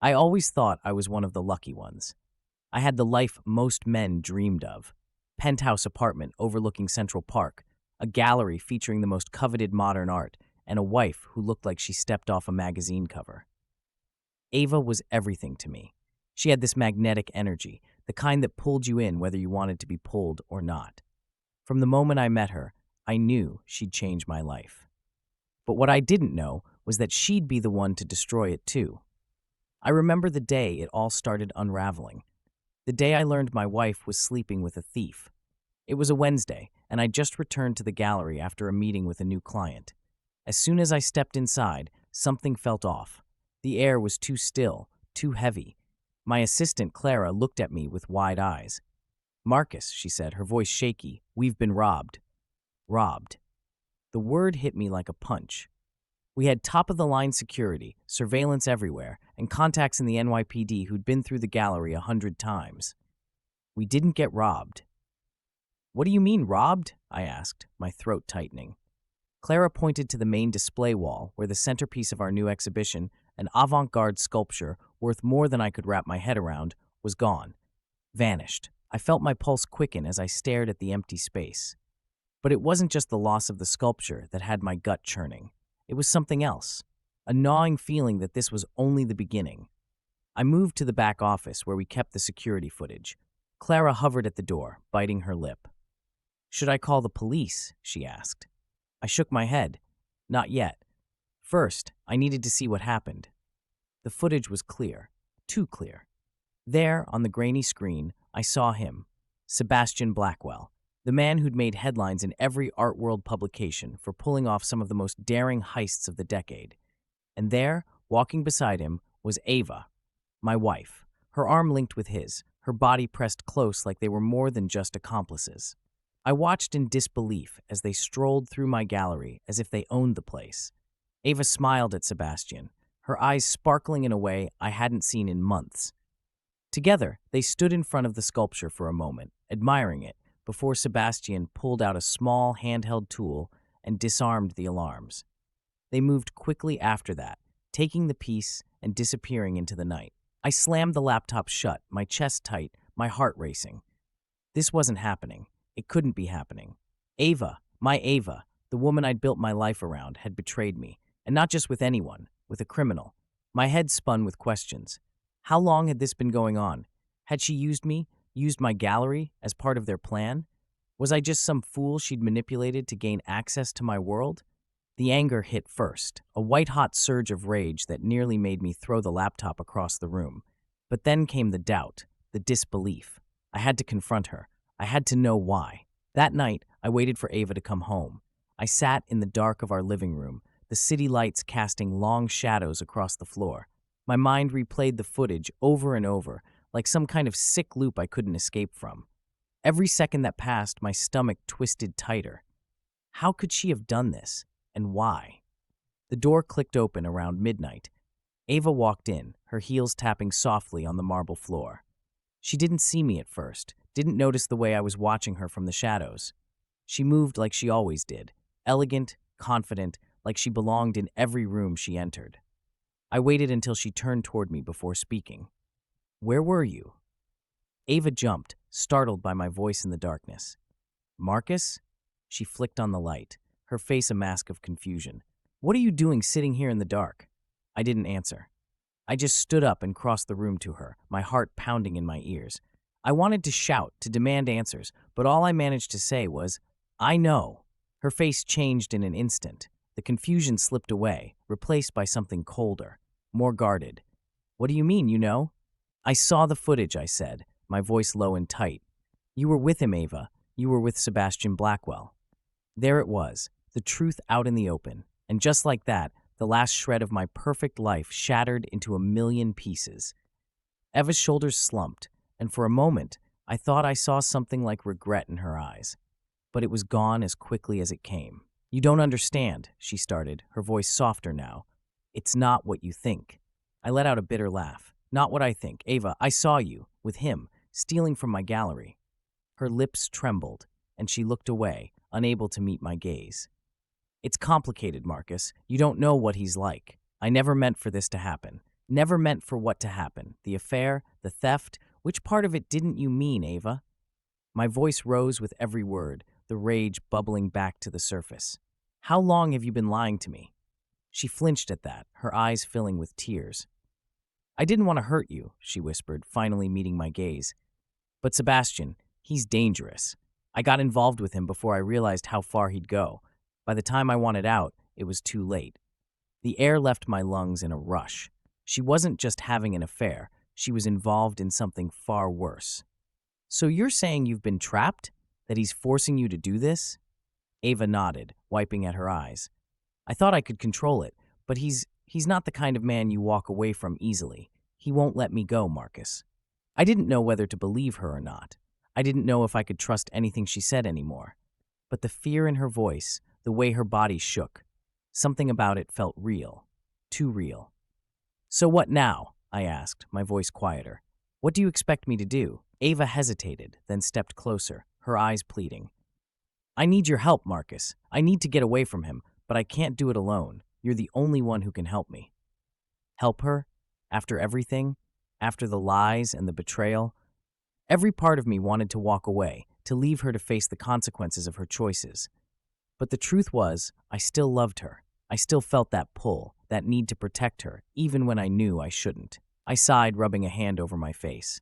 I always thought I was one of the lucky ones. I had the life most men dreamed of: penthouse apartment overlooking Central Park, a gallery featuring the most coveted modern art, and a wife who looked like she stepped off a magazine cover. Ava was everything to me. She had this magnetic energy, the kind that pulled you in whether you wanted to be pulled or not. From the moment I met her, I knew she'd change my life. But what I didn't know was that she'd be the one to destroy it too. I remember the day it all started unraveling. The day I learned my wife was sleeping with a thief. It was a Wednesday, and I just returned to the gallery after a meeting with a new client. As soon as I stepped inside, something felt off. The air was too still, too heavy. My assistant, Clara, looked at me with wide eyes. "Marcus," she said, her voice shaky, "we've been robbed." Robbed. The word hit me like a punch. We had top-of-the-line security, surveillance everywhere, and contacts in the NYPD who'd been through the gallery 100 times. We didn't get robbed. "What do you mean, robbed?" I asked, my throat tightening. Clara pointed to the main display wall, where the centerpiece of our new exhibition, an avant-garde sculpture worth more than I could wrap my head around, was gone. Vanished. I felt my pulse quicken as I stared at the empty space. But it wasn't just the loss of the sculpture that had my gut churning. It was something else, a gnawing feeling that this was only the beginning. I moved to the back office where we kept the security footage. Clara hovered at the door, biting her lip. "Should I call the police?" she asked. I shook my head. Not yet. First, I needed to see what happened. The footage was clear, too clear. There, on the grainy screen, I saw him, Sebastian Blackwell, the man who'd made headlines in every art world publication for pulling off some of the most daring heists of the decade. And there, walking beside him, was Ava, my wife, her arm linked with his, her body pressed close like they were more than just accomplices. I watched in disbelief as they strolled through my gallery as if they owned the place. Ava smiled at Sebastian, her eyes sparkling in a way I hadn't seen in months. Together, they stood in front of the sculpture for a moment, admiring it, before Sebastian pulled out a small handheld tool and disarmed the alarms. They moved quickly after that, taking the piece and disappearing into the night. I slammed the laptop shut, my chest tight, my heart racing. This wasn't happening. It couldn't be happening. Ava, my Ava, the woman I'd built my life around, had betrayed me, and not just with anyone, with a criminal. My head spun with questions. How long had this been going on? Had she used me, used my gallery, as part of their plan? Was I just some fool she'd manipulated to gain access to my world? The anger hit first, a white-hot surge of rage that nearly made me throw the laptop across the room. But then came the doubt, the disbelief. I had to confront her. I had to know why. That night, I waited for Ava to come home. I sat in the dark of our living room, the city lights casting long shadows across the floor. My mind replayed the footage over and over, like some kind of sick loop I couldn't escape from. Every second that passed, my stomach twisted tighter. How could she have done this, and why? The door clicked open around midnight. Ava walked in, her heels tapping softly on the marble floor. She didn't see me at first, didn't notice the way I was watching her from the shadows. She moved like she always did, elegant, confident, like she belonged in every room she entered. I waited until she turned toward me before speaking. "Where were you?" Ava jumped, startled by my voice in the darkness. "Marcus?" She flicked on the light, her face a mask of confusion. "What are you doing sitting here in the dark?" I didn't answer. I just stood up and crossed the room to her, my heart pounding in my ears. I wanted to shout, to demand answers, but all I managed to say was, "I know." Her face changed in an instant. The confusion slipped away, replaced by something colder, more guarded. "What do you mean, you know?" "I saw the footage," I said, my voice low and tight. "You were with him, Ava. You were with Sebastian Blackwell." There it was, the truth out in the open. And just like that, the last shred of my perfect life shattered into a million pieces. Eva's shoulders slumped, and for a moment, I thought I saw something like regret in her eyes. But it was gone as quickly as it came. "You don't understand," she started, her voice softer now. "It's not what you think." I let out a bitter laugh. "Not what I think. Ava, I saw you, with him, stealing from my gallery." Her lips trembled, and she looked away, unable to meet my gaze. "It's complicated, Marcus. You don't know what he's like. I never meant for this to happen. Never meant for what to happen. The affair, the theft, which part of it didn't you mean, Ava? My voice rose with every word, the rage bubbling back to the surface. How long have you been lying to me? She flinched at that, her eyes filling with tears. I didn't want to hurt you, she whispered, finally meeting my gaze. But Sebastian, he's dangerous. I got involved with him before I realized how far he'd go. By the time I wanted out, it was too late. The air left my lungs in a rush. She wasn't just having an affair, she was involved in something far worse. So you're saying you've been trapped? That he's forcing you to do this? Ava nodded, wiping at her eyes. I thought I could control it, but he's not the kind of man you walk away from easily. He won't let me go, Marcus. I didn't know whether to believe her or not. I didn't know if I could trust anything she said anymore. But the fear in her voice, the way her body shook, something about it felt real. Too real. So what now? I asked, my voice quieter. What do you expect me to do? Ava hesitated, then stepped closer, her eyes pleading. I need your help, Marcus. I need to get away from him, but I can't do it alone. You're the only one who can help me. Help her? After everything? After the lies and the betrayal? Every part of me wanted to walk away, to leave her to face the consequences of her choices. But the truth was, I still loved her. I still felt that pull, that need to protect her, even when I knew I shouldn't. I sighed, rubbing a hand over my face.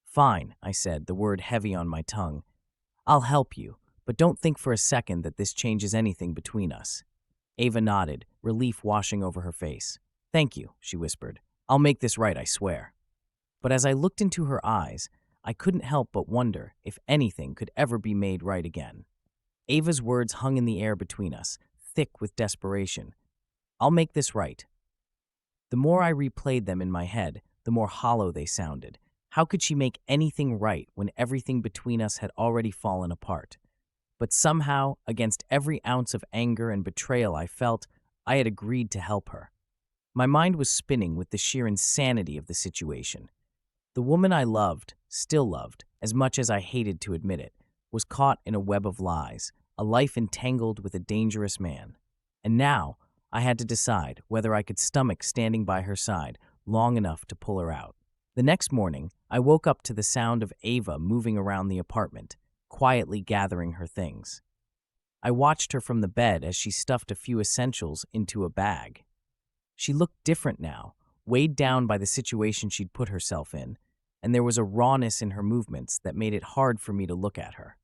Fine, I said, the word heavy on my tongue. I'll help you, but don't think for a second that this changes anything between us. Ava nodded, relief washing over her face. Thank you, she whispered. I'll make this right, I swear. But as I looked into her eyes, I couldn't help but wonder if anything could ever be made right again. Ava's words hung in the air between us, thick with desperation. I'll make this right. The more I replayed them in my head, the more hollow they sounded. How could she make anything right when everything between us had already fallen apart? But somehow, against every ounce of anger and betrayal I felt, I had agreed to help her. My mind was spinning with the sheer insanity of the situation. The woman I loved, still loved, as much as I hated to admit it, was caught in a web of lies, a life entangled with a dangerous man. And now, I had to decide whether I could stomach standing by her side long enough to pull her out. The next morning, I woke up to the sound of Ava moving around the apartment, quietly gathering her things. I watched her from the bed as she stuffed a few essentials into a bag. She looked different now, weighed down by the situation she'd put herself in, and there was a rawness in her movements that made it hard for me to look at her.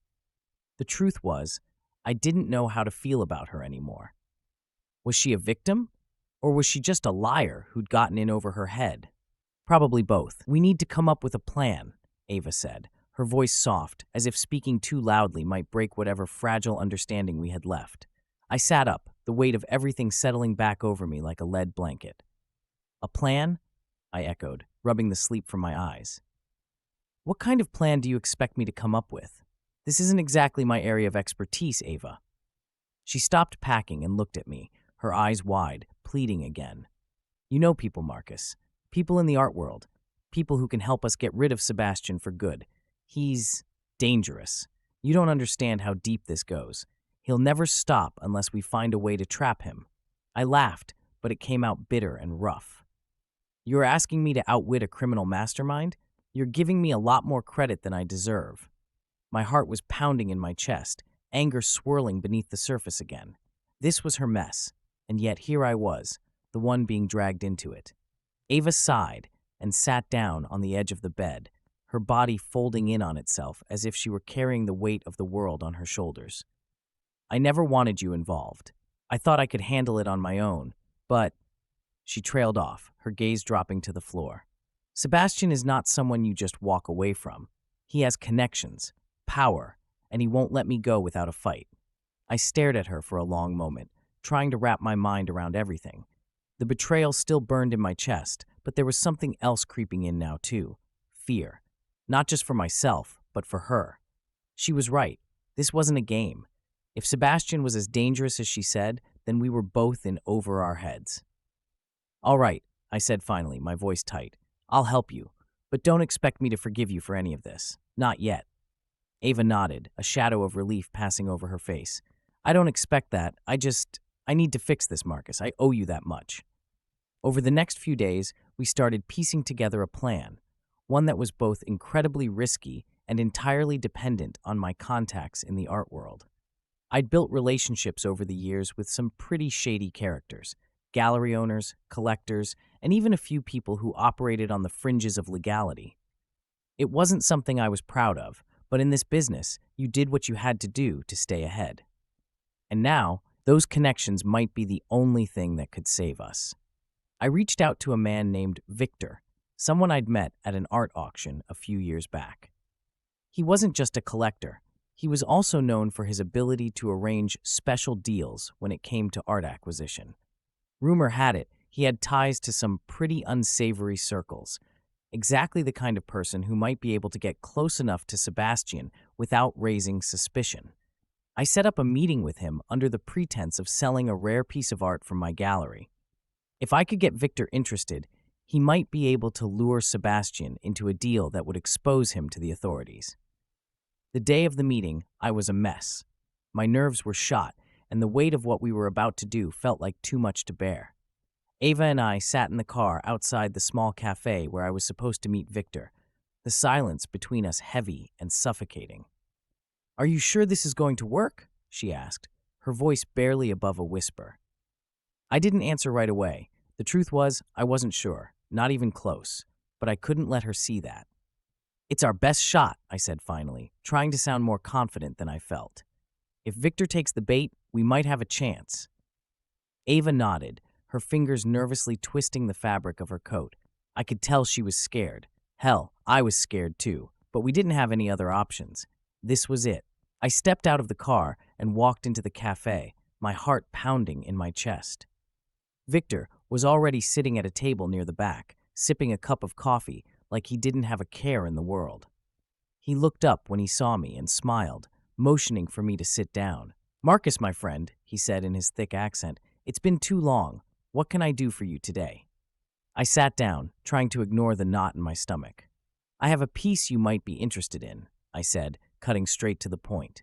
The truth was, I didn't know how to feel about her anymore. Was she a victim? Or was she just a liar who'd gotten in over her head? Probably both. We need to come up with a plan, Ava said, her voice soft, as if speaking too loudly might break whatever fragile understanding we had left. I sat up, the weight of everything settling back over me like a lead blanket. A plan? I echoed, rubbing the sleep from my eyes. What kind of plan do you expect me to come up with? This isn't exactly my area of expertise, Ava. She stopped packing and looked at me, her eyes wide, pleading again. You know people, Marcus. People in the art world. People who can help us get rid of Sebastian for good. He's dangerous. You don't understand how deep this goes. He'll never stop unless we find a way to trap him. I laughed, but it came out bitter and rough. You're asking me to outwit a criminal mastermind? You're giving me a lot more credit than I deserve. My heart was pounding in my chest, anger swirling beneath the surface again. This was her mess, and yet here I was, the one being dragged into it. Ava sighed and sat down on the edge of the bed, her body folding in on itself as if she were carrying the weight of the world on her shoulders. I never wanted you involved. I thought I could handle it on my own, but... She trailed off, her gaze dropping to the floor. Sebastian is not someone you just walk away from. He has connections, power, and he won't let me go without a fight. I stared at her for a long moment, trying to wrap my mind around everything. The betrayal still burned in my chest, but there was something else creeping in now too. Fear. Not just for myself, but for her. She was right. This wasn't a game. If Sebastian was as dangerous as she said, then we were both in over our heads. All right, I said finally, my voice tight. I'll help you, but don't expect me to forgive you for any of this. Not yet. Ava nodded, a shadow of relief passing over her face. I don't expect that. I need to fix this, Marcus. I owe you that much. Over the next few days, we started piecing together a plan, one that was both incredibly risky and entirely dependent on my contacts in the art world. I'd built relationships over the years with some pretty shady characters, gallery owners, collectors, and even a few people who operated on the fringes of legality. It wasn't something I was proud of, but in this business, you did what you had to do to stay ahead. And now, those connections might be the only thing that could save us. I reached out to a man named Victor, someone I'd met at an art auction a few years back. He wasn't just a collector. He was also known for his ability to arrange special deals when it came to art acquisition. Rumor had it, he had ties to some pretty unsavory circles, exactly the kind of person who might be able to get close enough to Sebastian without raising suspicion. I set up a meeting with him under the pretense of selling a rare piece of art from my gallery. If I could get Victor interested, he might be able to lure Sebastian into a deal that would expose him to the authorities. The day of the meeting, I was a mess. My nerves were shot, and the weight of what we were about to do felt like too much to bear. Ava and I sat in the car outside the small cafe where I was supposed to meet Victor, the silence between us heavy and suffocating. "Are you sure this is going to work?" she asked, her voice barely above a whisper. I didn't answer right away. The truth was, I wasn't sure, not even close, but I couldn't let her see that. "It's our best shot," I said finally, trying to sound more confident than I felt. "If Victor takes the bait, we might have a chance." Ava nodded, her fingers nervously twisting the fabric of her coat. I could tell she was scared. Hell, I was scared too, but we didn't have any other options. This was it. I stepped out of the car and walked into the cafe, my heart pounding in my chest. Victor was already sitting at a table near the back, sipping a cup of coffee like he didn't have a care in the world. He looked up when he saw me and smiled, motioning for me to sit down. "Marcus, my friend," he said in his thick accent, "it's been too long. What can I do for you today?" I sat down, trying to ignore the knot in my stomach. "I have a piece you might be interested in," I said, cutting straight to the point.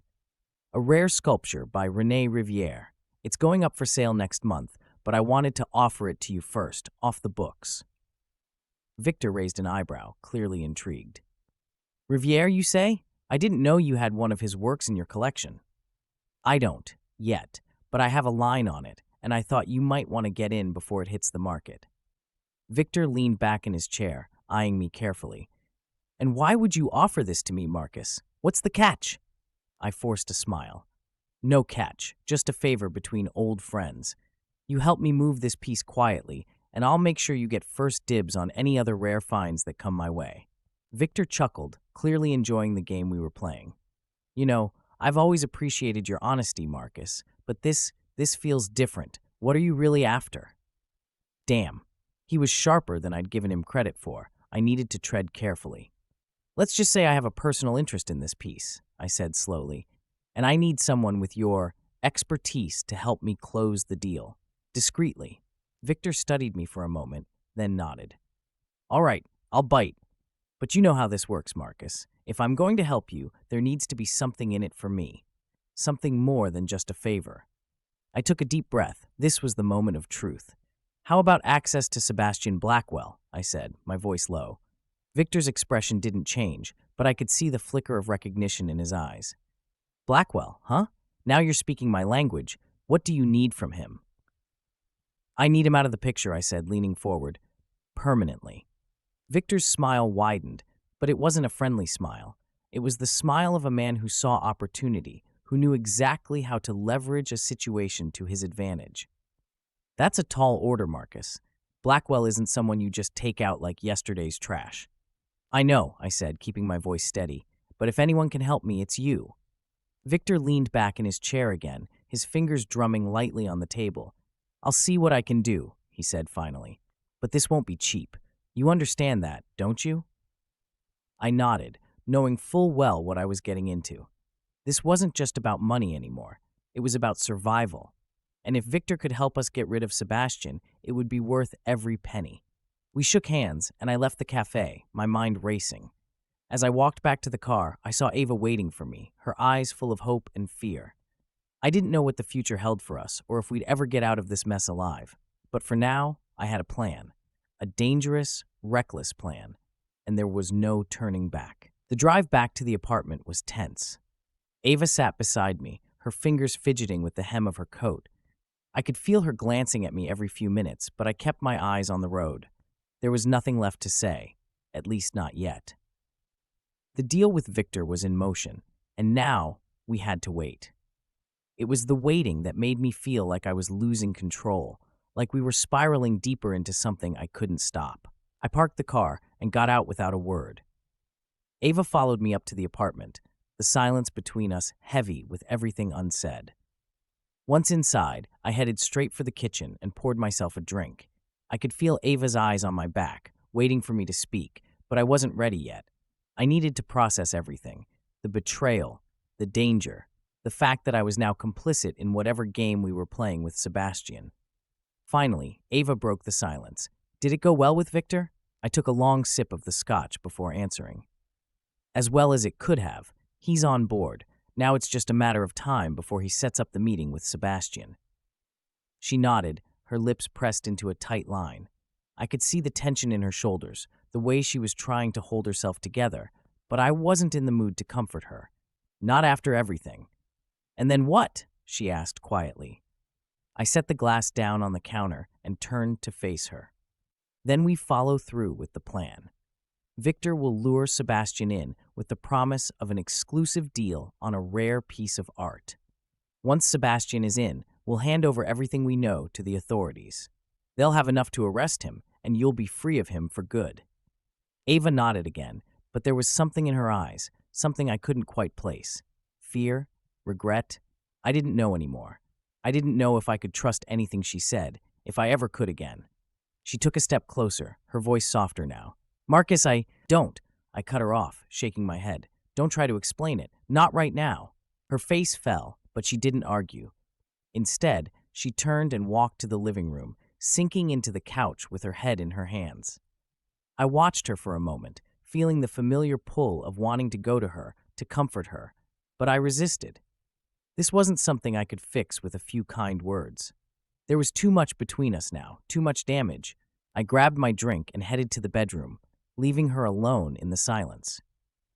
"A rare sculpture by René Rivière. It's going up for sale next month, but I wanted to offer it to you first, off the books." Victor raised an eyebrow, clearly intrigued. "Rivière, you say? I didn't know you had one of his works in your collection." "I don't, yet, but I have a line on it, and I thought you might want to get in before it hits the market." Victor leaned back in his chair, eyeing me carefully. "And why would you offer this to me, Marcus? What's the catch?" I forced a smile. "No catch, just a favor between old friends. You help me move this piece quietly, and I'll make sure you get first dibs on any other rare finds that come my way." Victor chuckled, clearly enjoying the game we were playing. "You know, I've always appreciated your honesty, Marcus, but this feels different. What are you really after?" Damn. He was sharper than I'd given him credit for. I needed to tread carefully. "Let's just say I have a personal interest in this piece," I said slowly, "and I need someone with your expertise to help me close the deal. Discreetly." Victor studied me for a moment, then nodded. "All right, I'll bite. But you know how this works, Marcus. If I'm going to help you, there needs to be something in it for me. Something more than just a favor." I took a deep breath. This was the moment of truth. "How about access to Sebastian Blackwell?" I said, my voice low. Victor's expression didn't change, but I could see the flicker of recognition in his eyes. "Blackwell, huh? Now you're speaking my language. What do you need from him?" "I need him out of the picture," I said, leaning forward. "Permanently." Victor's smile widened, but it wasn't a friendly smile. It was the smile of a man who saw opportunity, who knew exactly how to leverage a situation to his advantage. "That's a tall order, Marcus. Blackwell isn't someone you just take out like yesterday's trash." "I know," I said, keeping my voice steady, "but if anyone can help me, it's you." Victor leaned back in his chair again, his fingers drumming lightly on the table. "I'll see what I can do," he said finally. "But this won't be cheap. You understand that, don't you?" I nodded, knowing full well what I was getting into. This wasn't just about money anymore. It was about survival. And if Victor could help us get rid of Sebastian, it would be worth every penny. We shook hands, and I left the cafe, my mind racing. As I walked back to the car, I saw Ava waiting for me, her eyes full of hope and fear. I didn't know what the future held for us, or if we'd ever get out of this mess alive. But for now, I had a plan. a dangerous, reckless plan, and there was no turning back. The drive back to the apartment was tense. Ava sat beside me, her fingers fidgeting with the hem of her coat. I could feel her glancing at me every few minutes, but I kept my eyes on the road. There was nothing left to say, at least not yet. The deal with Victor was in motion, and now we had to wait. It was the waiting that made me feel like I was losing control, like we were spiraling deeper into something I couldn't stop. I parked the car and got out without a word. Ava followed me up to the apartment, the silence between us heavy with everything unsaid. Once inside, I headed straight for the kitchen and poured myself a drink. I could feel Ava's eyes on my back, waiting for me to speak, but I wasn't ready yet. I needed to process everything: the betrayal, the danger, the fact that I was now complicit in whatever game we were playing with Sebastian. Finally, Ava broke the silence. "Did it go well with Victor?" I took a long sip of the scotch before answering. "As well as it could have. He's on board. Now it's just a matter of time before he sets up the meeting with Sebastian." She nodded, her lips pressed into a tight line. I could see the tension in her shoulders, the way she was trying to hold herself together, but I wasn't in the mood to comfort her. Not after everything. "And then what?" she asked quietly. I set the glass down on the counter and turned to face her. "Then we follow through with the plan. Victor will lure Sebastian in with the promise of an exclusive deal on a rare piece of art. Once Sebastian is in, we'll hand over everything we know to the authorities. They'll have enough to arrest him, and you'll be free of him for good." Ava nodded again, but there was something in her eyes, something I couldn't quite place. Fear? Regret? I didn't know anymore. I didn't know if I could trust anything she said, if I ever could again. She took a step closer, her voice softer now. "Marcus, don't." I cut her off, shaking my head. "Don't try to explain it. Not right now." Her face fell, but she didn't argue. Instead, she turned and walked to the living room, sinking into the couch with her head in her hands. I watched her for a moment, feeling the familiar pull of wanting to go to her, to comfort her, but I resisted. This wasn't something I could fix with a few kind words. There was too much between us now, too much damage. I grabbed my drink and headed to the bedroom, leaving her alone in the silence.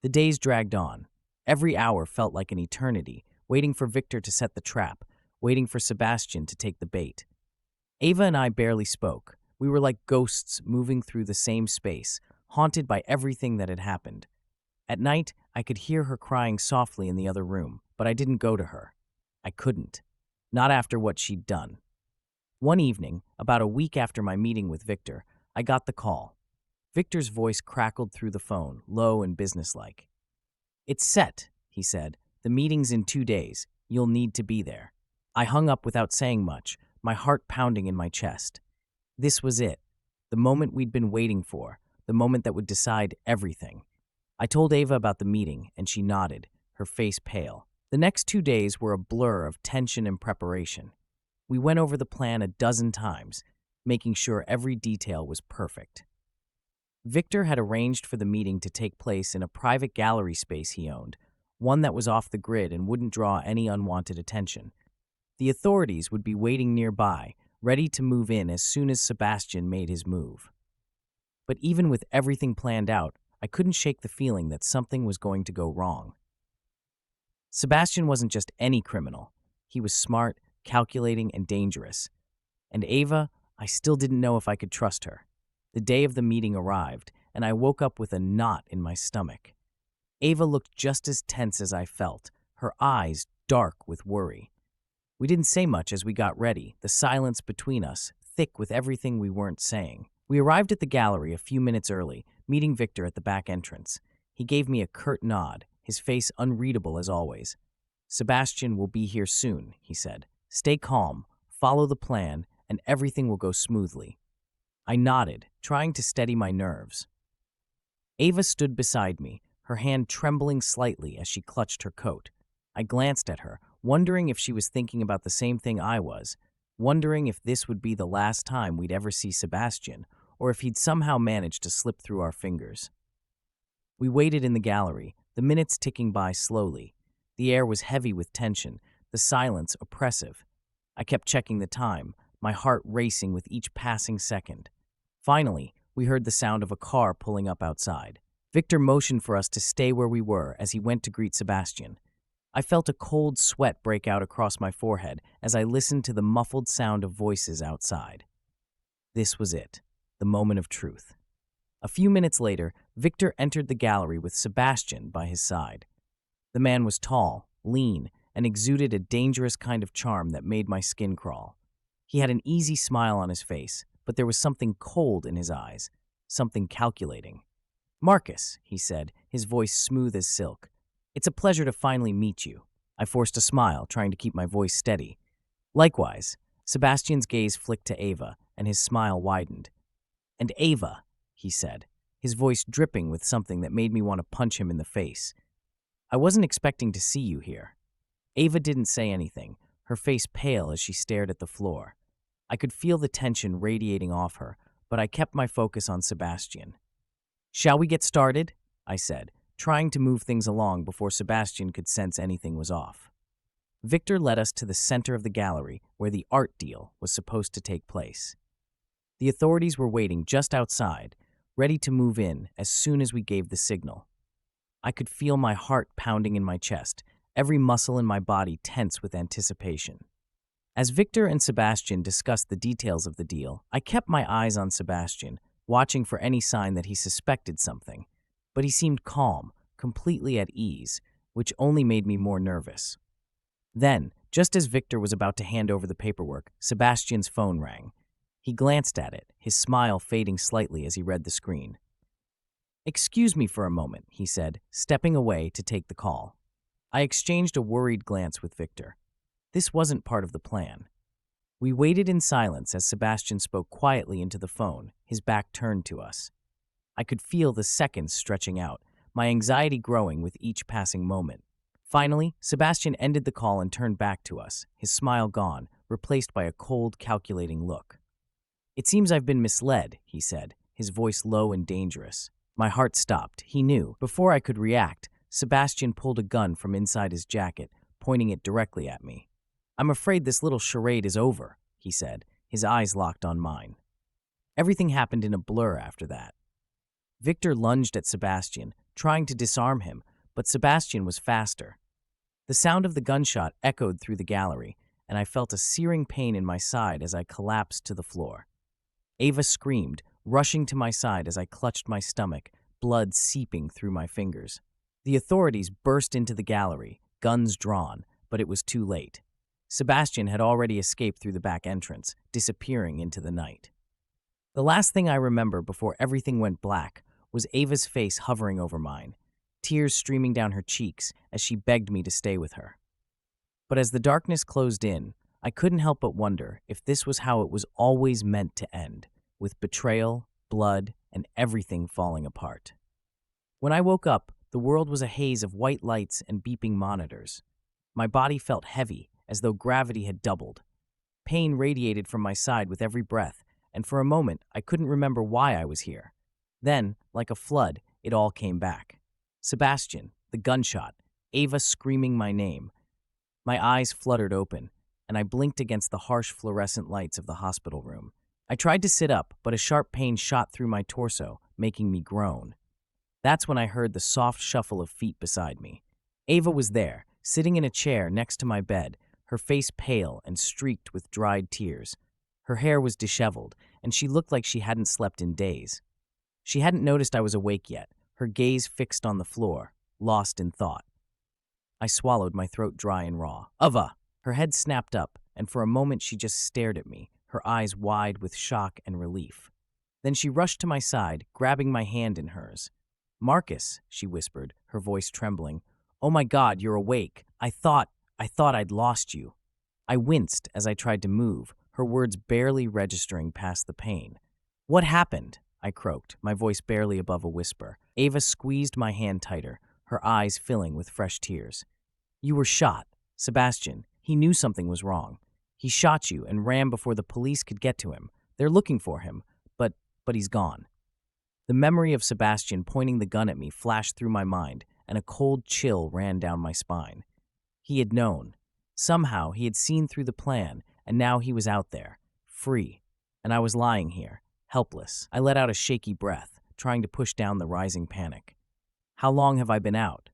The days dragged on. Every hour felt like an eternity, waiting for Victor to set the trap, waiting for Sebastian to take the bait. Ava and I barely spoke. We were like ghosts moving through the same space, haunted by everything that had happened. At night, I could hear her crying softly in the other room, but I didn't go to her. I couldn't. Not after what she'd done. One evening, about a week after my meeting with Victor, I got the call. Victor's voice crackled through the phone, low and businesslike. "It's set," he said. "The meeting's in 2 days. You'll need to be there." I hung up without saying much, my heart pounding in my chest. This was it. The moment we'd been waiting for, the moment that would decide everything. I told Ava about the meeting, and she nodded, her face pale. The next 2 days were a blur of tension and preparation. We went over the plan a dozen times, making sure every detail was perfect. Victor had arranged for the meeting to take place in a private gallery space he owned, one that was off the grid and wouldn't draw any unwanted attention. The authorities would be waiting nearby, ready to move in as soon as Sebastian made his move. But even with everything planned out, I couldn't shake the feeling that something was going to go wrong. Sebastian wasn't just any criminal. He was smart, calculating, and dangerous. And Ava, I still didn't know if I could trust her. The day of the meeting arrived, and I woke up with a knot in my stomach. Ava looked just as tense as I felt, her eyes dark with worry. We didn't say much as we got ready, the silence between us, thick with everything we weren't saying. We arrived at the gallery a few minutes early, meeting Victor at the back entrance. He gave me a curt nod, his face unreadable as always. "Sebastian will be here soon," he said. "Stay calm, follow the plan, and everything will go smoothly." I nodded, trying to steady my nerves. Ava stood beside me, her hand trembling slightly as she clutched her coat. I glanced at her, wondering if she was thinking about the same thing I was, wondering if this would be the last time we'd ever see Sebastian, or if he'd somehow managed to slip through our fingers. We waited in the gallery, the minutes ticking by slowly. The air was heavy with tension, the silence oppressive. I kept checking the time, my heart racing with each passing second. Finally, we heard the sound of a car pulling up outside. Victor motioned for us to stay where we were as he went to greet Sebastian. I felt a cold sweat break out across my forehead as I listened to the muffled sound of voices outside. This was it, the moment of truth. A few minutes later, Victor entered the gallery with Sebastian by his side. The man was tall, lean, and exuded a dangerous kind of charm that made my skin crawl. He had an easy smile on his face, but there was something cold in his eyes, something calculating. "Marcus," he said, his voice smooth as silk. "It's a pleasure to finally meet you." I forced a smile, trying to keep my voice steady. "Likewise." Sebastian's gaze flicked to Ava, and his smile widened. "And Ava," he said, his voice dripping with something that made me want to punch him in the face. "I wasn't expecting to see you here." Ava didn't say anything, her face pale as she stared at the floor. I could feel the tension radiating off her, but I kept my focus on Sebastian. "Shall we get started?" I said, trying to move things along before Sebastian could sense anything was off. Victor led us to the center of the gallery where the art deal was supposed to take place. The authorities were waiting just outside, ready to move in as soon as we gave the signal. I could feel my heart pounding in my chest, every muscle in my body tense with anticipation. As Victor and Sebastian discussed the details of the deal, I kept my eyes on Sebastian, watching for any sign that he suspected something. But he seemed calm, completely at ease, which only made me more nervous. Then, just as Victor was about to hand over the paperwork, Sebastian's phone rang. He glanced at it, his smile fading slightly as he read the screen. "Excuse me for a moment," he said, stepping away to take the call. I exchanged a worried glance with Victor. This wasn't part of the plan. We waited in silence as Sebastian spoke quietly into the phone, his back turned to us. I could feel the seconds stretching out, my anxiety growing with each passing moment. Finally, Sebastian ended the call and turned back to us, his smile gone, replaced by a cold, calculating look. "It seems I've been misled," he said, his voice low and dangerous. My heart stopped. He knew. Before I could react, Sebastian pulled a gun from inside his jacket, pointing it directly at me. "I'm afraid this little charade is over," he said, his eyes locked on mine. Everything happened in a blur after that. Victor lunged at Sebastian, trying to disarm him, but Sebastian was faster. The sound of the gunshot echoed through the gallery, and I felt a searing pain in my side as I collapsed to the floor. Ava screamed, rushing to my side as I clutched my stomach, blood seeping through my fingers. The authorities burst into the gallery, guns drawn, but it was too late. Sebastian had already escaped through the back entrance, disappearing into the night. The last thing I remember before everything went black was Ava's face hovering over mine, tears streaming down her cheeks as she begged me to stay with her. But as the darkness closed in, I couldn't help but wonder if this was how it was always meant to end, with betrayal, blood, and everything falling apart. When I woke up, the world was a haze of white lights and beeping monitors. My body felt heavy, as though gravity had doubled. Pain radiated from my side with every breath, and for a moment I couldn't remember why I was here. Then, like a flood, it all came back. Sebastian, the gunshot, Ava screaming my name. My eyes fluttered open, and I blinked against the harsh fluorescent lights of the hospital room. I tried to sit up, but a sharp pain shot through my torso, making me groan. That's when I heard the soft shuffle of feet beside me. Ava was there, sitting in a chair next to my bed, her face pale and streaked with dried tears. Her hair was disheveled, and she looked like she hadn't slept in days. She hadn't noticed I was awake yet, her gaze fixed on the floor, lost in thought. I swallowed, my throat dry and raw. "Ava!" Her head snapped up, and for a moment she just stared at me, her eyes wide with shock and relief. Then she rushed to my side, grabbing my hand in hers. "Marcus," she whispered, her voice trembling. "Oh my God, you're awake. I thought I'd lost you." I winced as I tried to move, her words barely registering past the pain. "What happened?" I croaked, my voice barely above a whisper. Ava squeezed my hand tighter, her eyes filling with fresh tears. "You were shot. Sebastian, he knew something was wrong. He shot you and ran before the police could get to him. They're looking for him, but he's gone." The memory of Sebastian pointing the gun at me flashed through my mind, and a cold chill ran down my spine. He had known. Somehow he had seen through the plan, and now he was out there, free, and I was lying here, helpless. I let out a shaky breath, trying to push down the rising panic. How long have I been out?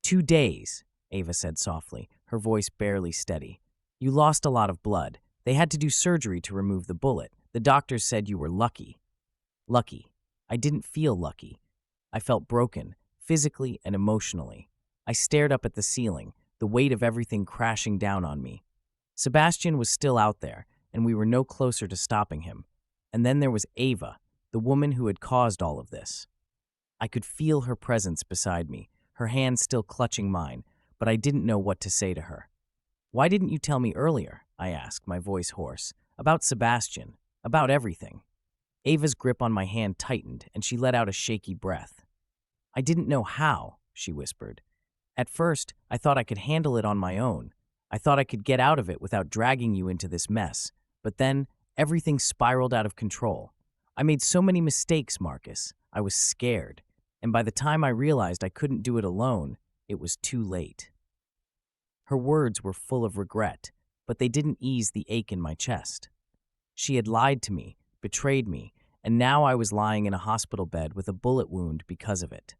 2 days, Ava said softly, her voice barely steady. You lost a lot of blood. They had to do surgery to remove the bullet. The doctors said you were lucky. Lucky. I didn't feel lucky. I felt broken, physically and emotionally. I stared up at the ceiling, the weight of everything crashing down on me. Sebastian was still out there, and we were no closer to stopping him. And then there was Ava, the woman who had caused all of this. I could feel her presence beside me, her hand still clutching mine, but I didn't know what to say to her. Why didn't you tell me earlier? I asked, my voice hoarse. About Sebastian, about everything. Ava's grip on my hand tightened, and she let out a shaky breath. I didn't know how, she whispered. At first, I thought I could handle it on my own. I thought I could get out of it without dragging you into this mess. But then, everything spiraled out of control. I made so many mistakes, Marcus. I was scared. And by the time I realized I couldn't do it alone, it was too late. Her words were full of regret, but they didn't ease the ache in my chest. She had lied to me, betrayed me, and now I was lying in a hospital bed with a bullet wound because of it.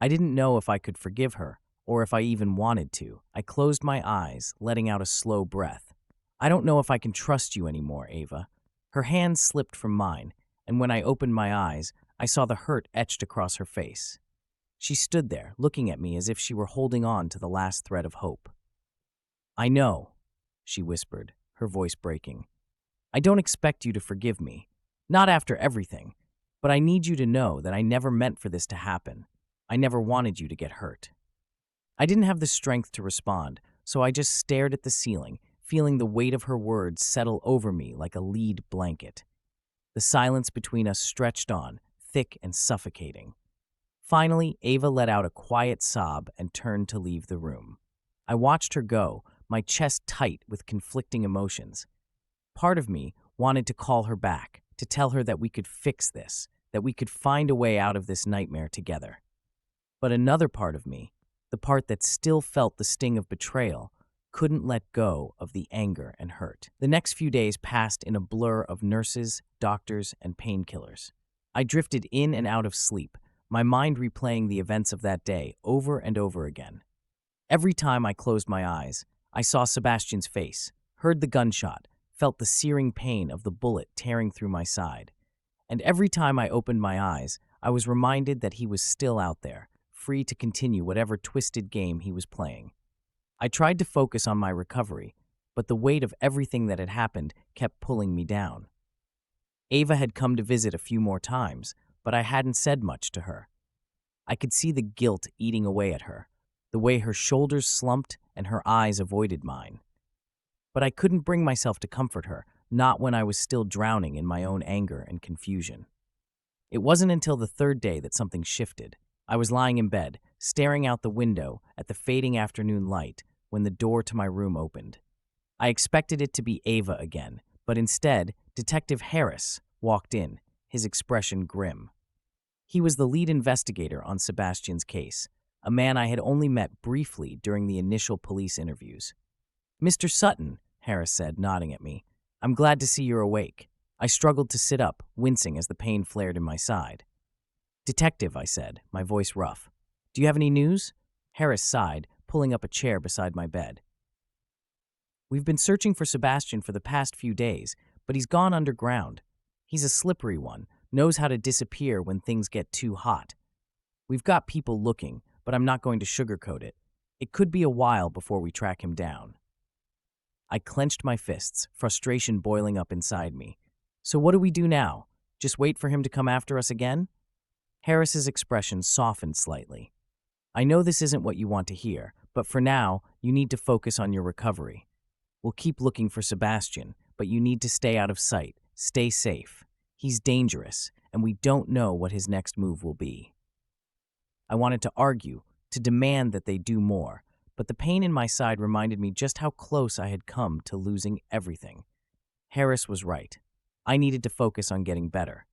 I didn't know if I could forgive her, or if I even wanted to. I closed my eyes, letting out a slow breath. I don't know if I can trust you anymore, Ava. Her hand slipped from mine, and when I opened my eyes, I saw the hurt etched across her face. She stood there, looking at me as if she were holding on to the last thread of hope. I know, she whispered, her voice breaking. I don't expect you to forgive me, not after everything, but I need you to know that I never meant for this to happen. I never wanted you to get hurt. I didn't have the strength to respond, so I just stared at the ceiling, feeling the weight of her words settle over me like a lead blanket. The silence between us stretched on, thick and suffocating. Finally, Ava let out a quiet sob and turned to leave the room. I watched her go, my chest tight with conflicting emotions. Part of me wanted to call her back, to tell her that we could fix this, that we could find a way out of this nightmare together. But another part of me, the part that still felt the sting of betrayal, couldn't let go of the anger and hurt. The next few days passed in a blur of nurses, doctors, and painkillers. I drifted in and out of sleep, my mind replaying the events of that day over and over again. Every time I closed my eyes, I saw Sebastian's face, heard the gunshot, felt the searing pain of the bullet tearing through my side. And every time I opened my eyes, I was reminded that he was still out there, free to continue whatever twisted game he was playing. I tried to focus on my recovery, but the weight of everything that had happened kept pulling me down. Ava had come to visit a few more times, but I hadn't said much to her. I could see the guilt eating away at her, the way her shoulders slumped and her eyes avoided mine. But I couldn't bring myself to comfort her, not when I was still drowning in my own anger and confusion. It wasn't until the third day that something shifted. I was lying in bed, staring out the window at the fading afternoon light when the door to my room opened. I expected it to be Ava again, but instead, Detective Harris walked in, his expression grim. He was the lead investigator on Sebastian's case, a man I had only met briefly during the initial police interviews. Mr. Sutton, Harris said, nodding at me, I'm glad to see you're awake. I struggled to sit up, wincing as the pain flared in my side. Detective, I said, my voice rough. Do you have any news? Harris sighed, pulling up a chair beside my bed. We've been searching for Sebastian for the past few days, but he's gone underground. He's a slippery one, knows how to disappear when things get too hot. We've got people looking, but I'm not going to sugarcoat it. It could be a while before we track him down. I clenched my fists, frustration boiling up inside me. So what do we do now? Just wait for him to come after us again? Harris's expression softened slightly. I know this isn't what you want to hear, but for now, you need to focus on your recovery. We'll keep looking for Sebastian, but you need to stay out of sight, stay safe. He's dangerous, and we don't know what his next move will be. I wanted to argue, to demand that they do more, but the pain in my side reminded me just how close I had come to losing everything. Harris was right. I needed to focus on getting better.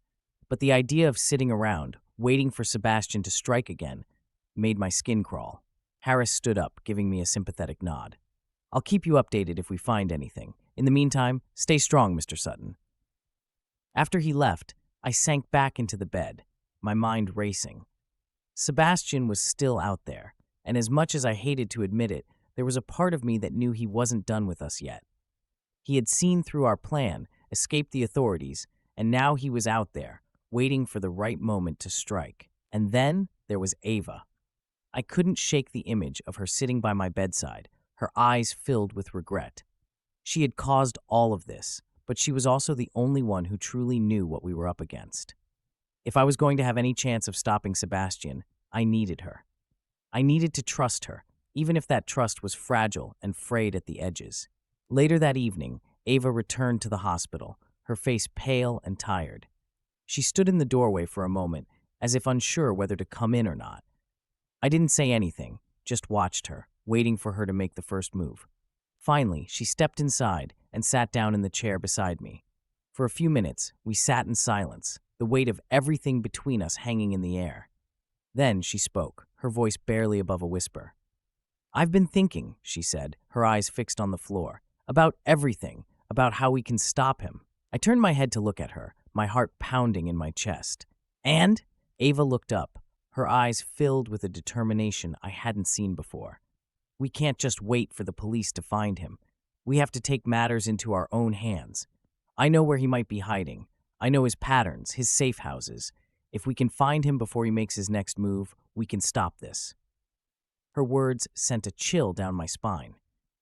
But the idea of sitting around, waiting for Sebastian to strike again, made my skin crawl. Harris stood up, giving me a sympathetic nod. I'll keep you updated if we find anything. In the meantime, stay strong, Mr. Sutton. After he left, I sank back into the bed, my mind racing. Sebastian was still out there, and as much as I hated to admit it, there was a part of me that knew he wasn't done with us yet. He had seen through our plan, escaped the authorities, and now he was out there, waiting for the right moment to strike. And then there was Ava. I couldn't shake the image of her sitting by my bedside, her eyes filled with regret. She had caused all of this, but she was also the only one who truly knew what we were up against. If I was going to have any chance of stopping Sebastian, I needed her. I needed to trust her, even if that trust was fragile and frayed at the edges. Later that evening, Ava returned to the hospital, her face pale and tired. She stood in the doorway for a moment, as if unsure whether to come in or not. I didn't say anything, just watched her, waiting for her to make the first move. Finally, she stepped inside and sat down in the chair beside me. For a few minutes, we sat in silence, the weight of everything between us hanging in the air. Then she spoke, her voice barely above a whisper. "I've been thinking," she said, her eyes fixed on the floor, "about everything, about how we can stop him." I turned my head to look at her, my heart pounding in my chest. "And?" Ava looked up, her eyes filled with a determination I hadn't seen before. "We can't just wait for the police to find him. We have to take matters into our own hands. I know where he might be hiding. I know his patterns, his safe houses. If we can find him before he makes his next move, we can stop this." Her words sent a chill down my spine.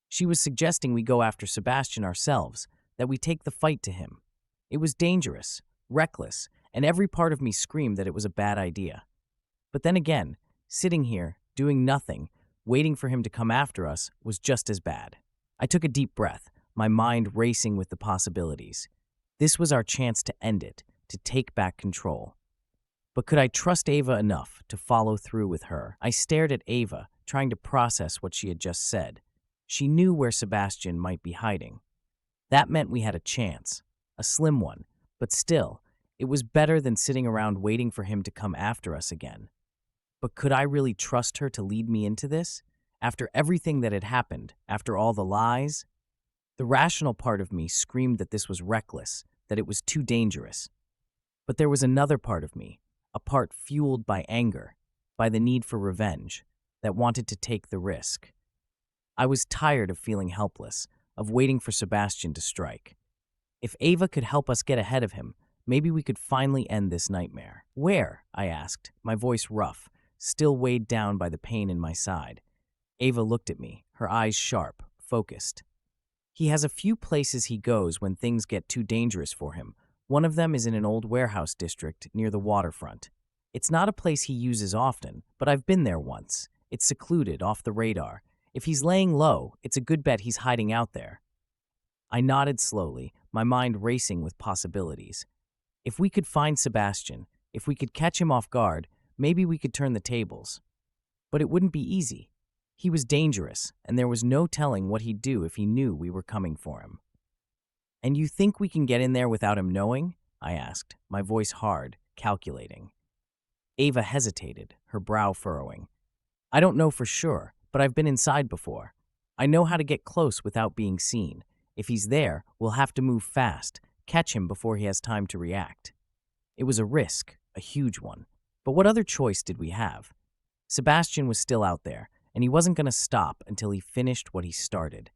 She was suggesting we go after Sebastian ourselves, that we take the fight to him. It was dangerous, reckless, and every part of me screamed that it was a bad idea. But then again, sitting here, doing nothing, waiting for him to come after us, was just as bad. I took a deep breath, my mind racing with the possibilities. This was our chance to end it, to take back control. But could I trust Ava enough to follow through with her? I stared at Ava, trying to process what she had just said. She knew where Sebastian might be hiding. That meant we had a chance, a slim one, but still, it was better than sitting around waiting for him to come after us again. But could I really trust her to lead me into this? After everything that had happened, after all the lies? The rational part of me screamed that this was reckless, that it was too dangerous. But there was another part of me, a part fueled by anger, by the need for revenge, that wanted to take the risk. I was tired of feeling helpless, of waiting for Sebastian to strike. If Ava could help us get ahead of him, maybe we could finally end this nightmare. "Where?" I asked, my voice rough, still weighed down by the pain in my side. Ava looked at me, her eyes sharp, focused. "He has a few places he goes when things get too dangerous for him. One of them is in an old warehouse district near the waterfront. It's not a place he uses often, but I've been there once. It's secluded, off the radar. If he's laying low, it's a good bet he's hiding out there." I nodded slowly, my mind racing with possibilities. If we could find Sebastian, if we could catch him off guard, maybe we could turn the tables. But it wouldn't be easy. He was dangerous, and there was no telling what he'd do if he knew we were coming for him. "And you think we can get in there without him knowing?" I asked, my voice hard, calculating. Ava hesitated, her brow furrowing. "I don't know for sure, but I've been inside before. I know how to get close without being seen. If he's there, we'll have to move fast, catch him before he has time to react." It was a risk, a huge one. But what other choice did we have? Sebastian was still out there, and he wasn't going to stop until he finished what he started.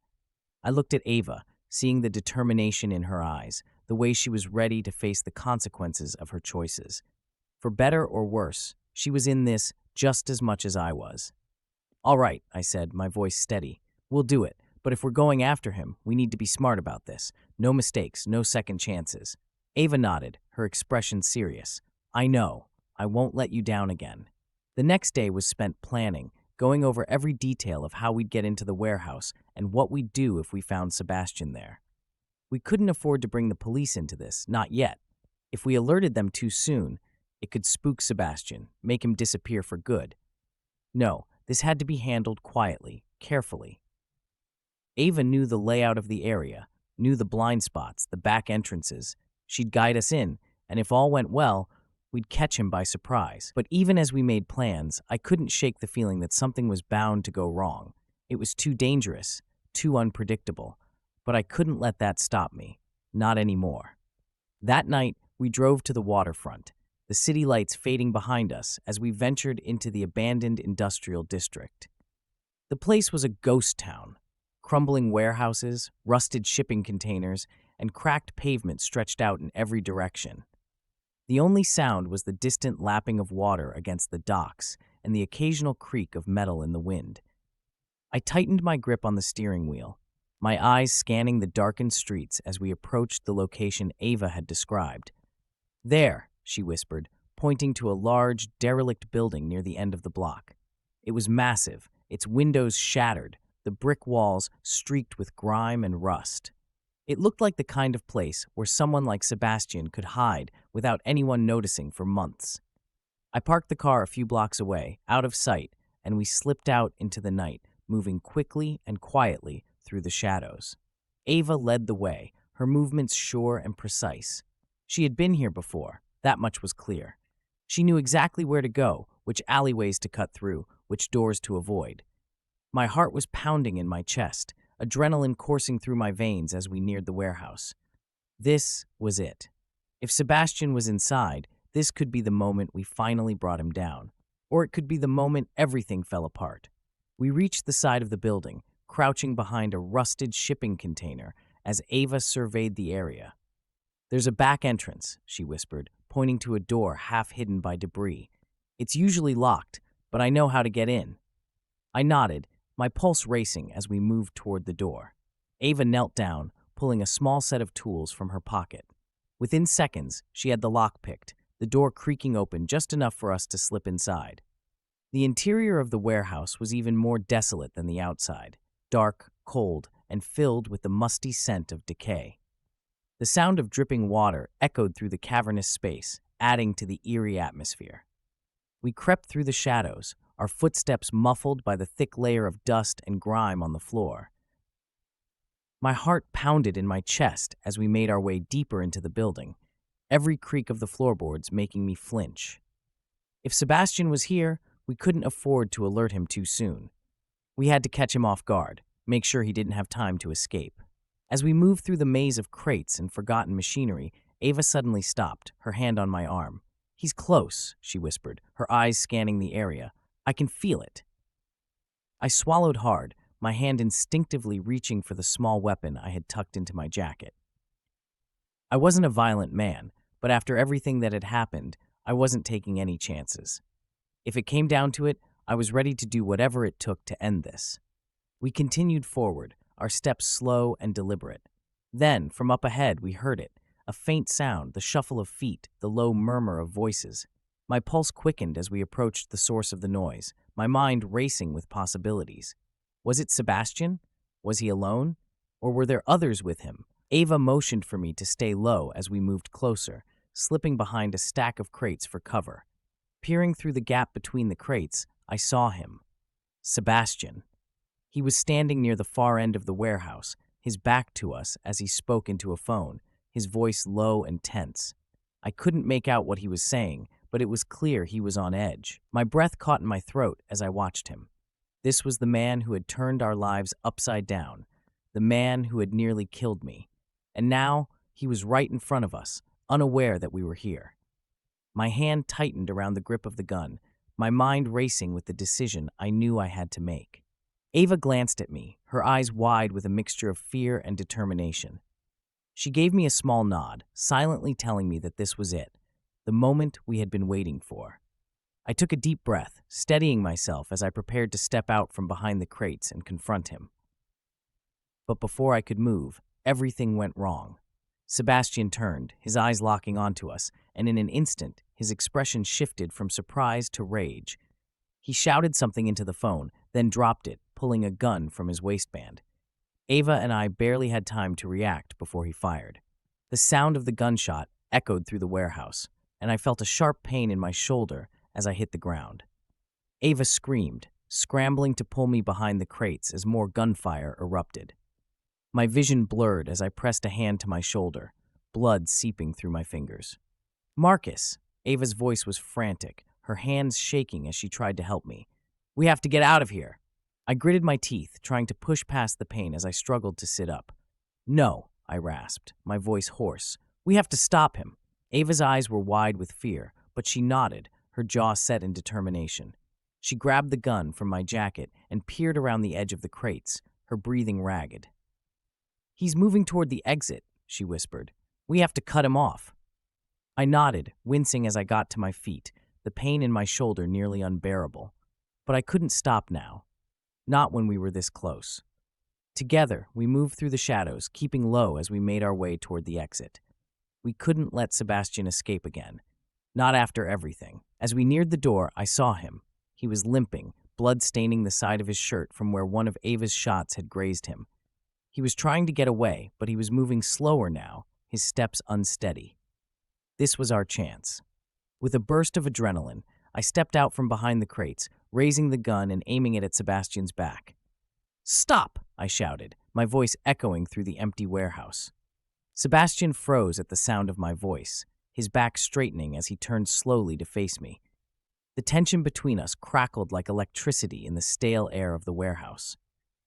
I looked at Ava, seeing the determination in her eyes, the way she was ready to face the consequences of her choices. For better or worse, she was in this just as much as I was. "All right," I said, my voice steady. "We'll do it, but if we're going after him, we need to be smart about this. No mistakes, no second chances." Ava nodded, her expression serious. "I know. I won't let you down again." The next day was spent planning, going over every detail of how we'd get into the warehouse and what we'd do if we found Sebastian there. We couldn't afford to bring the police into this, not yet. If we alerted them too soon, it could spook Sebastian, make him disappear for good. No, this had to be handled quietly, carefully. Ava knew the layout of the area, knew the blind spots, the back entrances. She'd guide us in, and if all went well, we'd catch him by surprise. But even as we made plans, I couldn't shake the feeling that something was bound to go wrong. It was too dangerous, too unpredictable. But I couldn't let that stop me. Not anymore. That night, We drove to the waterfront, the city lights fading behind us as we ventured into the abandoned industrial district. The place was a ghost town. Crumbling warehouses, rusted shipping containers, and cracked pavement stretched out in every direction. The only sound was the distant lapping of water against the docks and the occasional creak of metal in the wind. I tightened my grip on the steering wheel, my eyes scanning the darkened streets as we approached the location Ava had described. "There," she whispered, pointing to a large, derelict building near the end of the block. It was massive, its windows shattered, the brick walls streaked with grime and rust. It looked like the kind of place where someone like Sebastian could hide without anyone noticing for months. I parked the car a few blocks away, out of sight, and we slipped out into the night, moving quickly and quietly through the shadows. Ava led the way, her movements sure and precise. She had been here before, that much was clear. She knew exactly where to go, which alleyways to cut through, which doors to avoid. My heart was pounding in my chest, adrenaline coursing through my veins as we neared the warehouse. This was it. If Sebastian was inside, this could be the moment we finally brought him down. Or it could be the moment everything fell apart. We reached the side of the building, crouching behind a rusted shipping container as Ava surveyed the area. "There's a back entrance," she whispered, pointing to a door half hidden by debris. "It's usually locked, but I know how to get in." I nodded, my pulse racing as we moved toward the door. Ava knelt down, pulling a small set of tools from her pocket. Within seconds, she had the lock picked, the door creaking open just enough for us to slip inside. The interior of the warehouse was even more desolate than the outside, dark, cold, and filled with the musty scent of decay. The sound of dripping water echoed through the cavernous space, adding to the eerie atmosphere. We crept through the shadows, our footsteps muffled by the thick layer of dust and grime on the floor. My heart pounded in my chest as we made our way deeper into the building, every creak of the floorboards making me flinch. If Sebastian was here, we couldn't afford to alert him too soon. We had to catch him off guard, make sure he didn't have time to escape. As we moved through the maze of crates and forgotten machinery, Ava suddenly stopped, her hand on my arm. "He's close," she whispered, her eyes scanning the area. "I can feel it." I swallowed hard, my hand instinctively reaching for the small weapon I had tucked into my jacket. I wasn't a violent man, but after everything that had happened, I wasn't taking any chances. If it came down to it, I was ready to do whatever it took to end this. We continued forward, our steps slow and deliberate. Then, from up ahead, we heard it, a faint sound, the shuffle of feet, the low murmur of voices. My pulse quickened as we approached the source of the noise, my mind racing with possibilities. Was it Sebastian? Was he alone? Or were there others with him? Ava motioned for me to stay low as we moved closer, slipping behind a stack of crates for cover. Peering through the gap between the crates, I saw him. Sebastian. He was standing near the far end of the warehouse, his back to us as he spoke into a phone, his voice low and tense. I couldn't make out what he was saying, but it was clear he was on edge. My breath caught in my throat as I watched him. This was the man who had turned our lives upside down, the man who had nearly killed me. And now, he was right in front of us, unaware that we were here. My hand tightened around the grip of the gun, my mind racing with the decision I knew I had to make. Ava glanced at me, her eyes wide with a mixture of fear and determination. She gave me a small nod, silently telling me that this was it, the moment we had been waiting for. I took a deep breath, steadying myself as I prepared to step out from behind the crates and confront him. But before I could move, everything went wrong. Sebastian turned, his eyes locking onto us, and in an instant, his expression shifted from surprise to rage. He shouted something into the phone, then dropped it, pulling a gun from his waistband. Ava and I barely had time to react before he fired. The sound of the gunshot echoed through the warehouse, and I felt a sharp pain in my shoulder as I hit the ground. Ava screamed, scrambling to pull me behind the crates as more gunfire erupted. My vision blurred as I pressed a hand to my shoulder, blood seeping through my fingers. "Marcus!" Ava's voice was frantic, her hands shaking as she tried to help me. "We have to get out of here." I gritted my teeth, trying to push past the pain as I struggled to sit up. "No," I rasped, my voice hoarse. "We have to stop him." Ava's eyes were wide with fear, but she nodded, her jaw set in determination. She grabbed the gun from my jacket and peered around the edge of the crates, her breathing ragged. "He's moving toward the exit," she whispered. "We have to cut him off." I nodded, wincing as I got to my feet, the pain in my shoulder nearly unbearable. But I couldn't stop now. Not when we were this close. Together, we moved through the shadows, keeping low as we made our way toward the exit. We couldn't let Sebastian escape again. Not after everything. As we neared the door, I saw him. He was limping, blood staining the side of his shirt from where one of Ava's shots had grazed him. He was trying to get away, but he was moving slower now, his steps unsteady. This was our chance. With a burst of adrenaline, I stepped out from behind the crates, raising the gun and aiming it at Sebastian's back. "Stop!" I shouted, my voice echoing through the empty warehouse. Sebastian froze at the sound of my voice, his back straightening as he turned slowly to face me. The tension between us crackled like electricity in the stale air of the warehouse.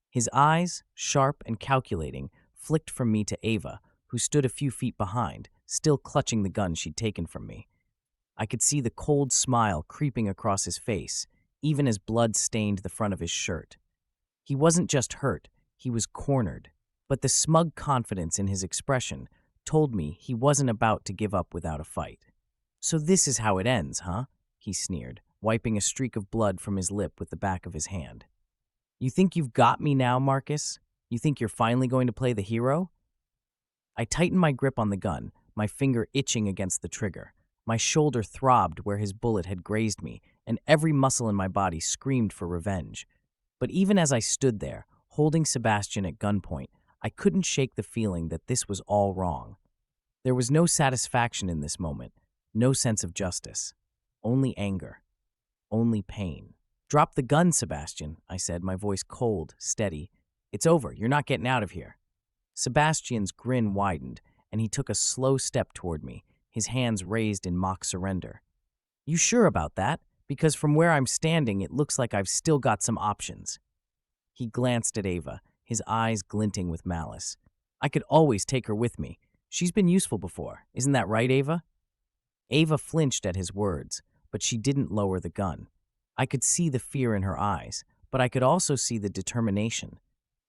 His eyes, sharp and calculating, flicked from me to Ava, who stood a few feet behind, still clutching the gun she'd taken from me. I could see the cold smile creeping across his face, even as blood stained the front of his shirt. He wasn't just hurt, he was cornered, but the smug confidence in his expression told me he wasn't about to give up without a fight. "So this is how it ends, huh?" he sneered, wiping a streak of blood from his lip with the back of his hand. "You think you've got me now, Marcus? You think you're finally going to play the hero?" I tightened my grip on the gun, my finger itching against the trigger. My shoulder throbbed where his bullet had grazed me, and every muscle in my body screamed for revenge. But even as I stood there, holding Sebastian at gunpoint, I couldn't shake the feeling that this was all wrong. There was no satisfaction in this moment, no sense of justice. Only anger. Only pain. "Drop the gun, Sebastian," I said, my voice cold, steady. "It's over. You're not getting out of here." Sebastian's grin widened, and he took a slow step toward me, his hands raised in mock surrender. "You sure about that? Because from where I'm standing, it looks like I've still got some options." He glanced at Ava, his eyes glinting with malice. "I could always take her with me. She's been useful before. Isn't that right, Ava?" Ava flinched at his words, but she didn't lower the gun. I could see the fear in her eyes, but I could also see the determination.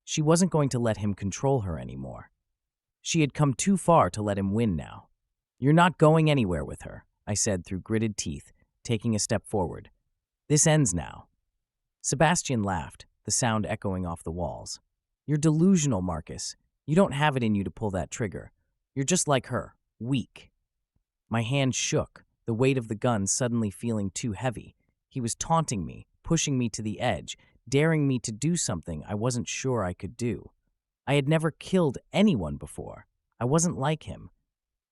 She wasn't going to let him control her anymore. She had come too far to let him win now. "You're not going anywhere with her," I said through gritted teeth, taking a step forward. "This ends now." Sebastian laughed, the sound echoing off the walls. "You're delusional, Marcus. You don't have it in you to pull that trigger. You're just like her, weak." My hand shook, the weight of the gun suddenly feeling too heavy. He was taunting me, pushing me to the edge, daring me to do something I wasn't sure I could do. I had never killed anyone before. I wasn't like him.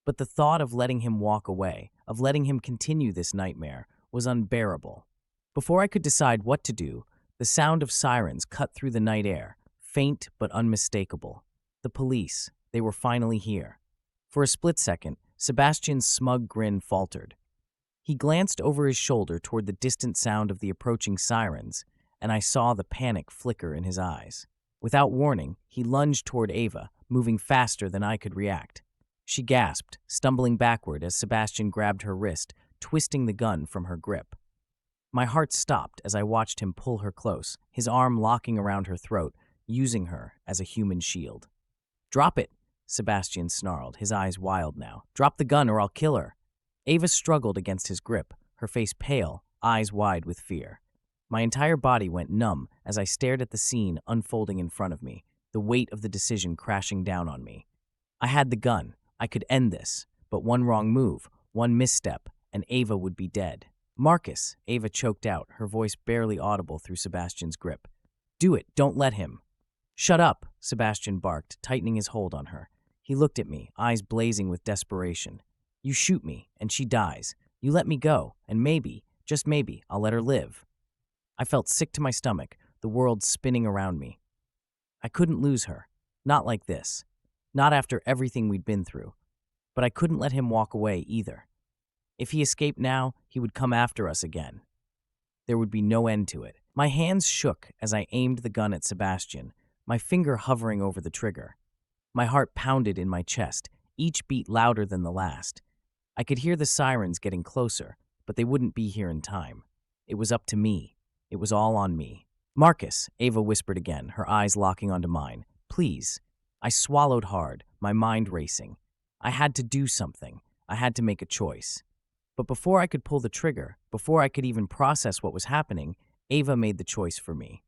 But the thought of letting him walk away, of letting him continue this nightmare, was unbearable. Before I could decide what to do, the sound of sirens cut through the night air, faint but unmistakable. The police, they were finally here. For a split second, Sebastian's smug grin faltered. He glanced over his shoulder toward the distant sound of the approaching sirens, and I saw the panic flicker in his eyes. Without warning, he lunged toward Ava, moving faster than I could react. She gasped, stumbling backward as Sebastian grabbed her wrist, twisting the gun from her grip. My heart stopped as I watched him pull her close, his arm locking around her throat, using her as a human shield. "Drop it," Sebastian snarled, his eyes wild now. "Drop the gun or I'll kill her." Ava struggled against his grip, her face pale, eyes wide with fear. My entire body went numb as I stared at the scene unfolding in front of me, the weight of the decision crashing down on me. I had the gun. I could end this, but one wrong move, one misstep, and Ava would be dead. "Marcus," Ava choked out, her voice barely audible through Sebastian's grip. "Do it, don't let him." "Shut up," Sebastian barked, tightening his hold on her. He looked at me, eyes blazing with desperation. "You shoot me, and she dies. You let me go, and maybe, just maybe, I'll let her live." I felt sick to my stomach, the world spinning around me. I couldn't lose her. Not like this. Not after everything we'd been through. But I couldn't let him walk away either. If he escaped now, he would come after us again. There would be no end to it. My hands shook as I aimed the gun at Sebastian, my finger hovering over the trigger. My heart pounded in my chest, each beat louder than the last. I could hear the sirens getting closer, but they wouldn't be here in time. It was up to me. It was all on me. Marcus, Ava whispered again, her eyes locking onto mine. Please. I swallowed hard, my mind racing. I had to do something. I had to make a choice. But before I could pull the trigger, before I could even process what was happening, Ava made the choice for me.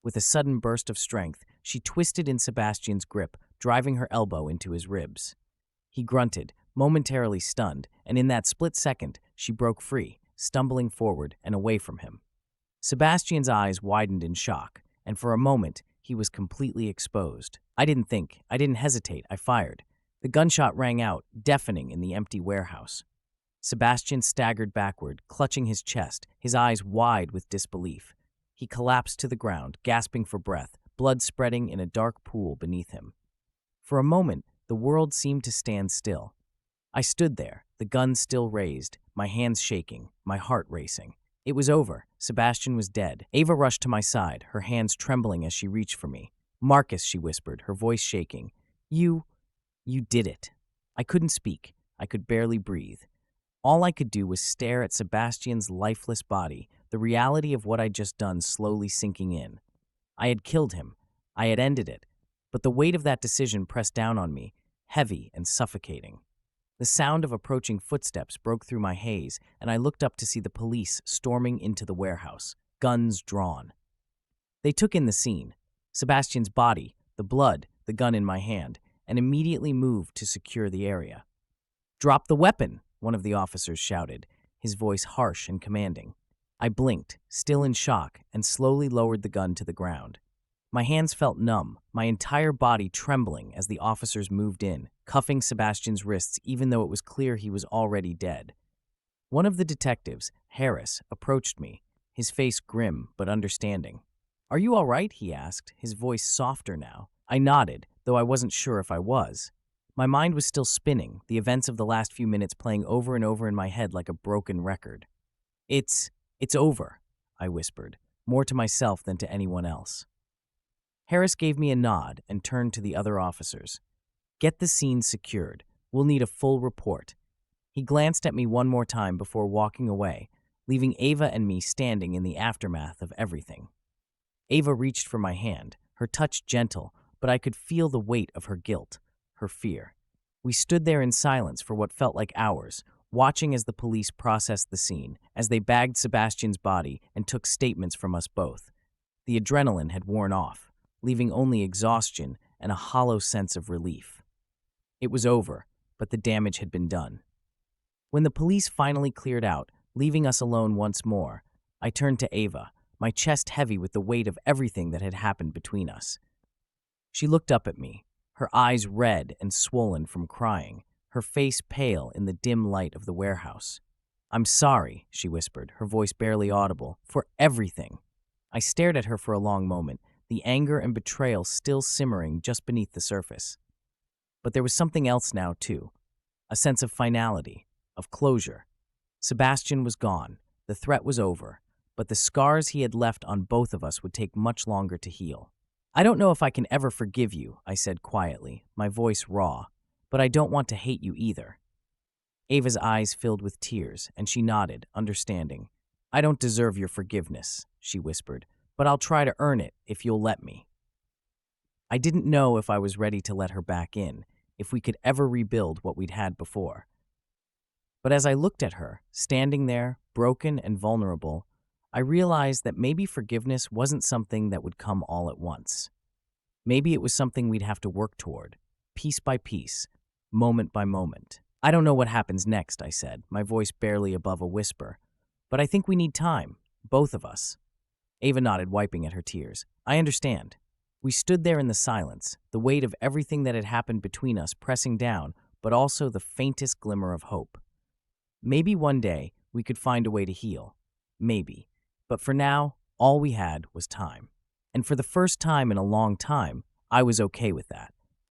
With a sudden burst of strength, she twisted in Sebastian's grip, driving her elbow into his ribs. He grunted, momentarily stunned, and in that split second, she broke free, stumbling forward and away from him. Sebastian's eyes widened in shock, and for a moment, he was completely exposed. I didn't think, I didn't hesitate, I fired. The gunshot rang out, deafening in the empty warehouse. Sebastian staggered backward, clutching his chest, his eyes wide with disbelief. He collapsed to the ground, gasping for breath, blood spreading in a dark pool beneath him. For a moment, the world seemed to stand still. I stood there, the gun still raised, my hands shaking, my heart racing. It was over. Sebastian was dead. Ava rushed to my side, her hands trembling as she reached for me. Marcus, she whispered, her voice shaking. You did it. I couldn't speak. I could barely breathe. All I could do was stare at Sebastian's lifeless body, the reality of what I'd just done slowly sinking in. I had killed him. I had ended it. But the weight of that decision pressed down on me, heavy and suffocating. The sound of approaching footsteps broke through my haze, and I looked up to see the police storming into the warehouse, guns drawn. They took in the scene, Sebastian's body, the blood, the gun in my hand, and immediately moved to secure the area. "Drop the weapon," one of the officers shouted, his voice harsh and commanding. I blinked, still in shock, and slowly lowered the gun to the ground. My hands felt numb, my entire body trembling as the officers moved in, cuffing Sebastian's wrists even though it was clear he was already dead. One of the detectives, Harris, approached me, his face grim but understanding. "Are you all right?" he asked, his voice softer now. I nodded, though I wasn't sure if I was. My mind was still spinning, the events of the last few minutes playing over and over in my head like a broken record. It's over," I whispered, more to myself than to anyone else. Harris gave me a nod and turned to the other officers. "Get the scene secured. We'll need a full report." He glanced at me one more time before walking away, leaving Ava and me standing in the aftermath of everything. Ava reached for my hand, her touch gentle, but I could feel the weight of her guilt, her fear. We stood there in silence for what felt like hours, watching as the police processed the scene, as they bagged Sebastian's body and took statements from us both. The adrenaline had worn off, leaving only exhaustion and a hollow sense of relief. It was over, but the damage had been done. When the police finally cleared out, leaving us alone once more, I turned to Ava, my chest heavy with the weight of everything that had happened between us. She looked up at me, her eyes red and swollen from crying, her face pale in the dim light of the warehouse. "I'm sorry," she whispered, her voice barely audible, "for everything." I stared at her for a long moment, the anger and betrayal still simmering just beneath the surface. But there was something else now, too. A sense of finality, of closure. Sebastian was gone, the threat was over, but the scars he had left on both of us would take much longer to heal. "I don't know if I can ever forgive you," I said quietly, my voice raw, "but I don't want to hate you either." Ava's eyes filled with tears, and she nodded, understanding. "I don't deserve your forgiveness," she whispered, "but I'll try to earn it if you'll let me." I didn't know if I was ready to let her back in, if we could ever rebuild what we'd had before. But as I looked at her, standing there, broken and vulnerable, I realized that maybe forgiveness wasn't something that would come all at once. Maybe it was something we'd have to work toward, piece by piece, moment by moment. "I don't know what happens next," I said, my voice barely above a whisper, "but I think we need time, both of us." Ava nodded, wiping at her tears. "I understand." We stood there in the silence, the weight of everything that had happened between us pressing down, but also the faintest glimmer of hope. Maybe one day we could find a way to heal. Maybe. But for now, all we had was time. And for the first time in a long time, I was okay with that.